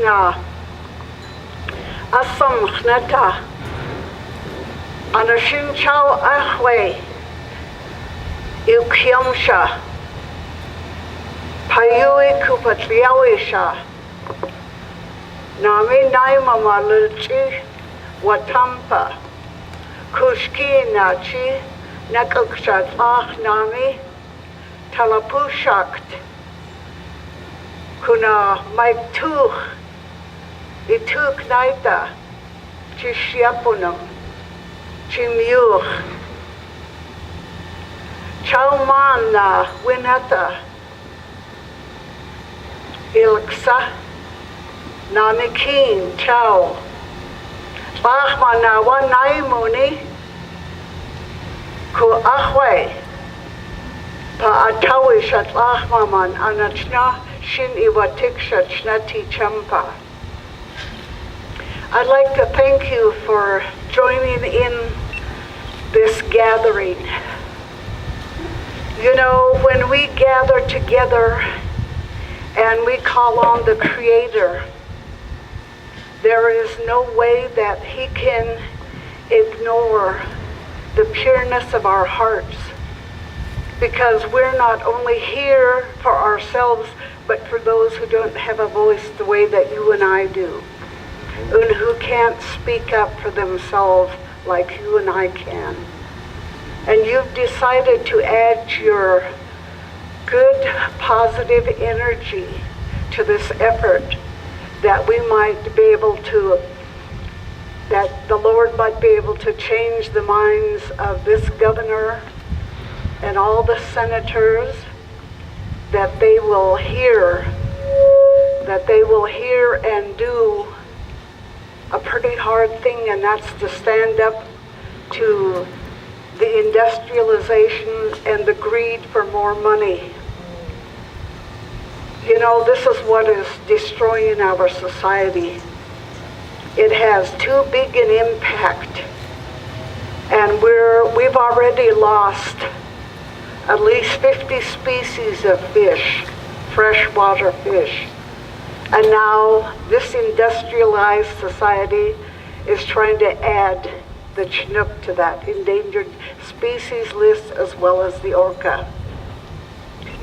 na asam khnata anashin chao ahwe Ukiamsha Payui Kupatriawisha Nami Naima Malchi Watampa Kushki Nachi Nakakshat Ah Nami Talapushakt Kuna Maiktuch Ituk Naita Chishiapunam Chimyuch Chaumana Winata Ilksa Nanikin Chau Bachmana Wanaimuni Ku Ahwe Pa Atawishat Ahmaman Anachna Shin Iwatikshat Shnati Champa. I'd like to thank you for joining in this gathering. You know, when we gather together and we call on the Creator, there is no way that He can ignore the pureness of our hearts, because we're not only here for ourselves, but for those who don't have a voice the way that you and I do, and who can't speak up for themselves like you and I can. And you've decided to add your good, positive energy to this effort, that we might be able to, that the Lord might be able to change the minds of this governor and all the senators, that they will hear and do a pretty hard thing, and that's to stand up to the industrialization and the greed for more money. You know, this is what is destroying our society. It has too big an impact, and we've already lost at least 50 species of fish, freshwater fish. And now this industrialized society is trying to add the Chinook to that endangered species list, as well as the orca.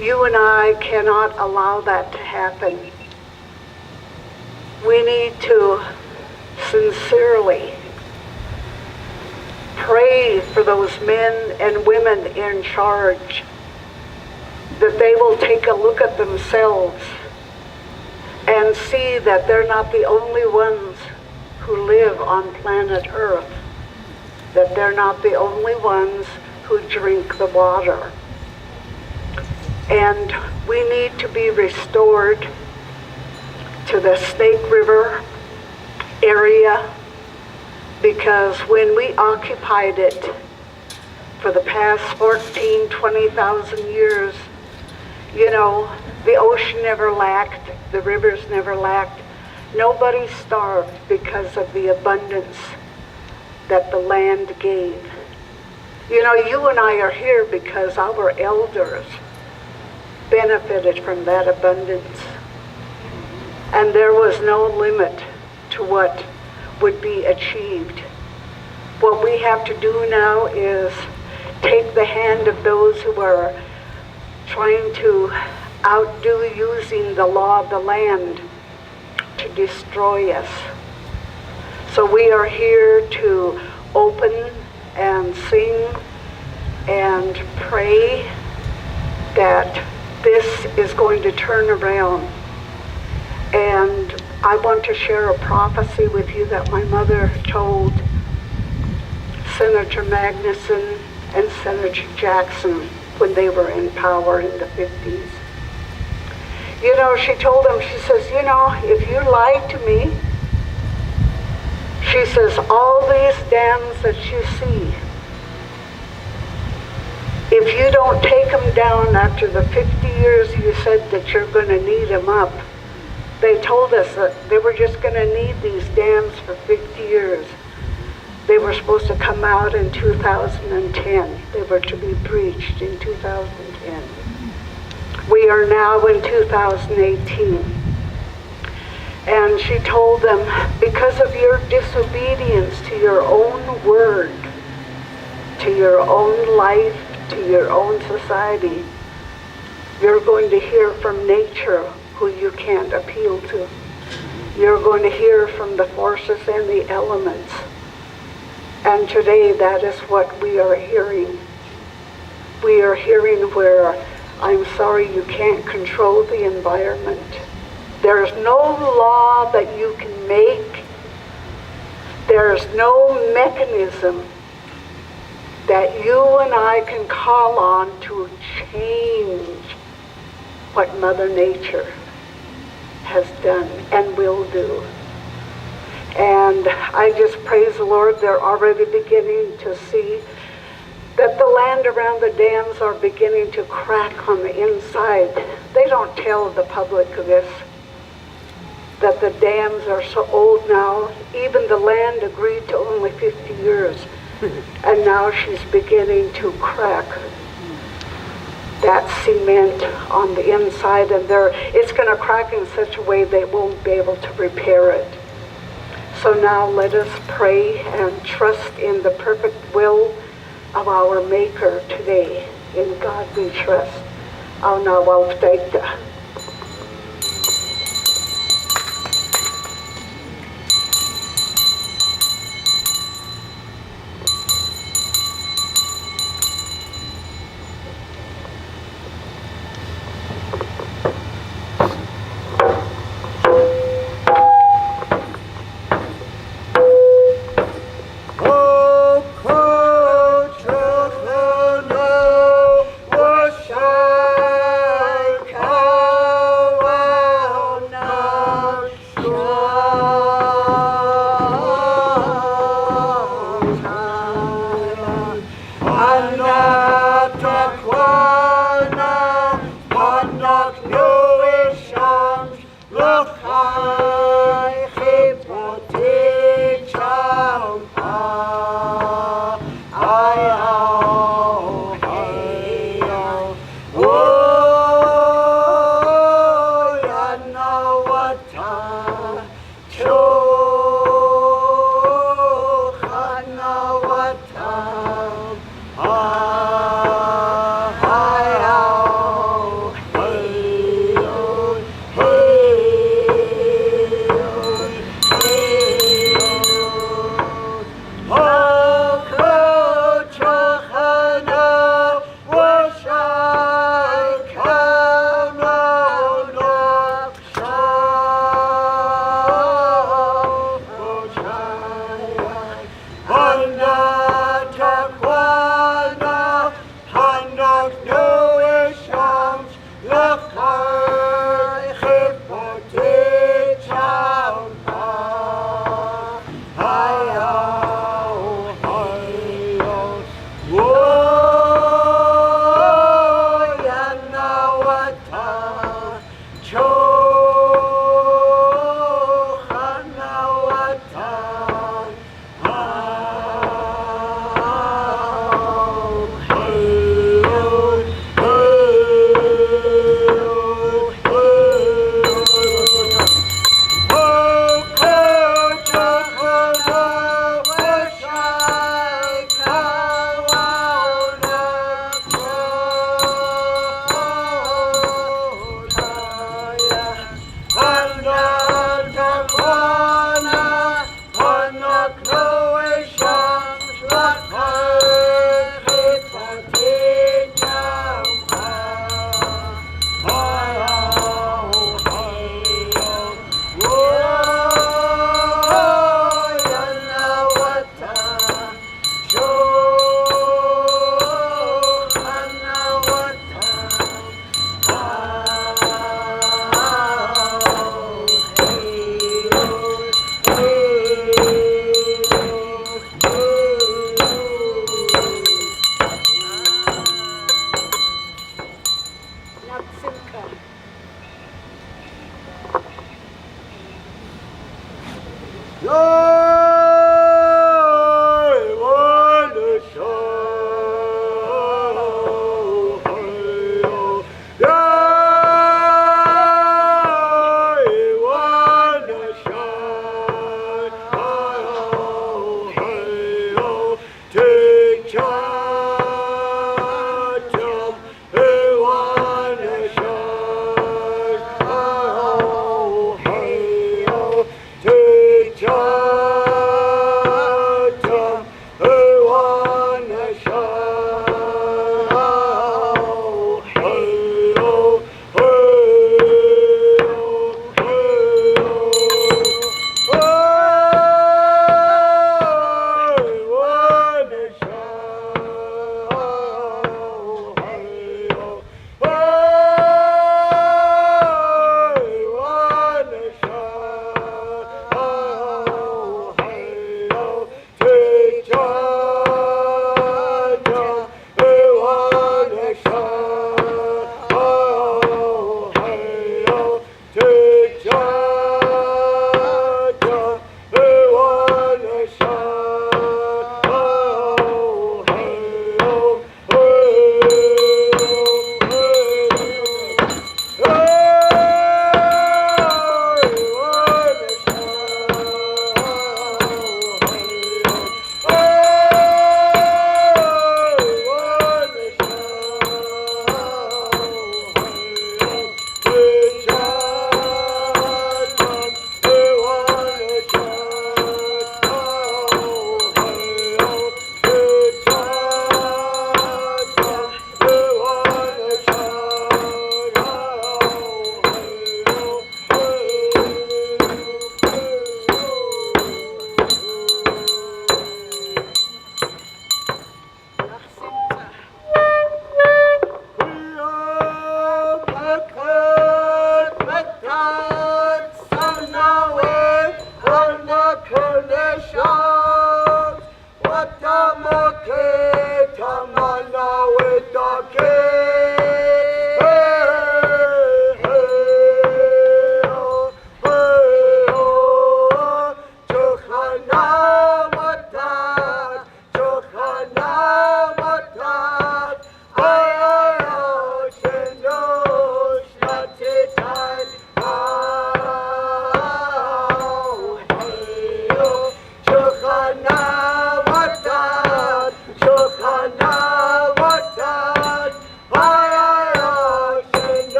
You and I cannot allow that to happen. We need to sincerely pray for those men and women in charge, that they will take a look at themselves and see that they're not the only ones who live on planet Earth, that they're not the only ones who drink the water. And we need to be restored to the Snake River area, because when we occupied it for the past 20,000 years, you know, the ocean never lacked, the rivers never lacked. Nobody starved because of the abundance that the land gave. You know, you and I are here because our elders benefited from that abundance. And there was no limit to what would be achieved. What we have to do now is take the hand of those who are trying to outdo using the law of the land to destroy us. So we are here to open and sing and pray that this is going to turn around. And I want to share a prophecy with you that my mother told Senator Magnuson and Senator Jackson when they were in power in the 50s. You know, she told them, she says, you know, if you lie to me, she says, all these dams that you see, if you don't take them down after the 50 years you said that you're going to need them up, they told us that they were just going to need these dams for 50 years. They were supposed to come out in 2010. They were to be breached in 2010. We are now in 2018. And she told them, because of your disobedience to your own word, to your own life, to your own society, you're going to hear from nature who you can't appeal to. You're going to hear from the forces and the elements. And today that is what we are hearing. We are hearing where, I'm sorry, you can't control the environment. There's no law that you can make. There's no mechanism that you and I can call on to change what Mother Nature has done and will do. And I just praise the Lord, they're already beginning to see that the land around the dams are beginning to crack on the inside. They don't tell the public this, that the dams are so old now. Even the land agreed to only 50 years. And now she's beginning to crack that cement on the inside, and it's going to crack in such a way they won't be able to repair it. So now let us pray and trust in the perfect will of our Maker today. In God we trust.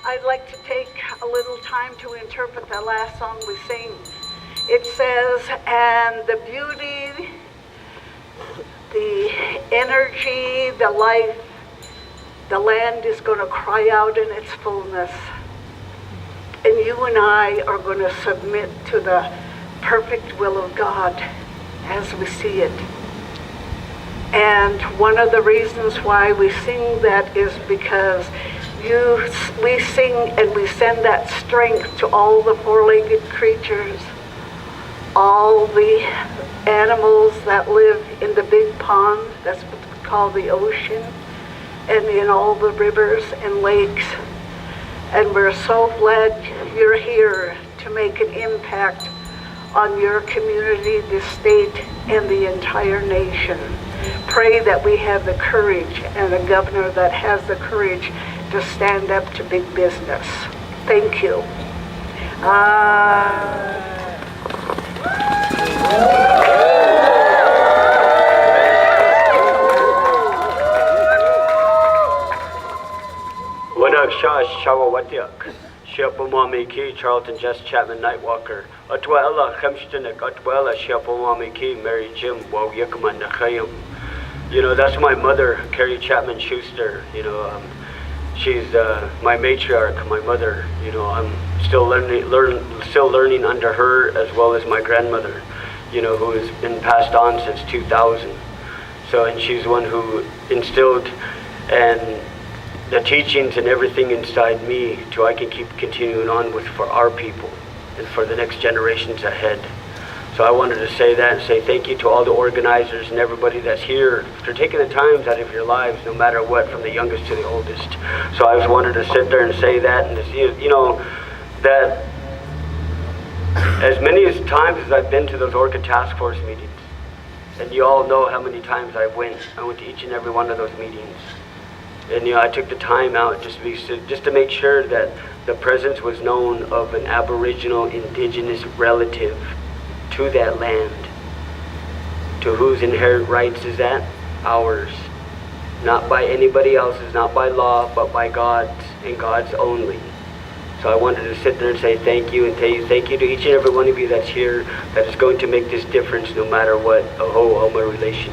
I'd like to take a little time to interpret the last song we sing. It says, and the beauty, the energy, the life, the land is going to cry out in its fullness. And you and I are going to submit to the perfect will of God as we see it. And one of the reasons why we sing that is because we sing and we send that strength to all the four-legged creatures, all the animals that live in the big pond, that's what we call the ocean, and in all the rivers and lakes. And we're so glad you're here to make an impact on your community, the state, and the entire nation. Pray that we have the courage and a governor that has the courage to stand up to big business. Thank you. Shawawatiak, Shiapumamiki, Charlton, Jess, Chapman, Nightwalker, Atwella, Hemstinik, Atwella, Shiapumamiki, Mary Jim, Wow Yakaman, Nachayim. You know, that's my mother, Carrie Chapman, Schuster. You know, she's my matriarch, my mother. You know, I'm still learning under her, as well as my grandmother, you know, who has been passed on since 2000. So, and she's the one who instilled and the teachings and everything inside me, so I can keep continuing on with for our people and for the next generations ahead. So I wanted to say that and say thank you to all the organizers and everybody that's here for taking the times out of your lives, no matter what, from the youngest to the oldest. So I just wanted to sit there and say that, and to see, you know, that as many as times as I've been to those Orca Task Force meetings, and you all know how many times I went to each and every one of those meetings. And you know, I took the time out just to make sure that the presence was known of an Aboriginal indigenous relative to that land, to whose inherent rights is that? Ours. Not by anybody else's, not by law, but by God's, and God's only. So I wanted to sit there and say thank you, and thank you to each and every one of you that's here, that is going to make this difference no matter what. Oh, all my relations.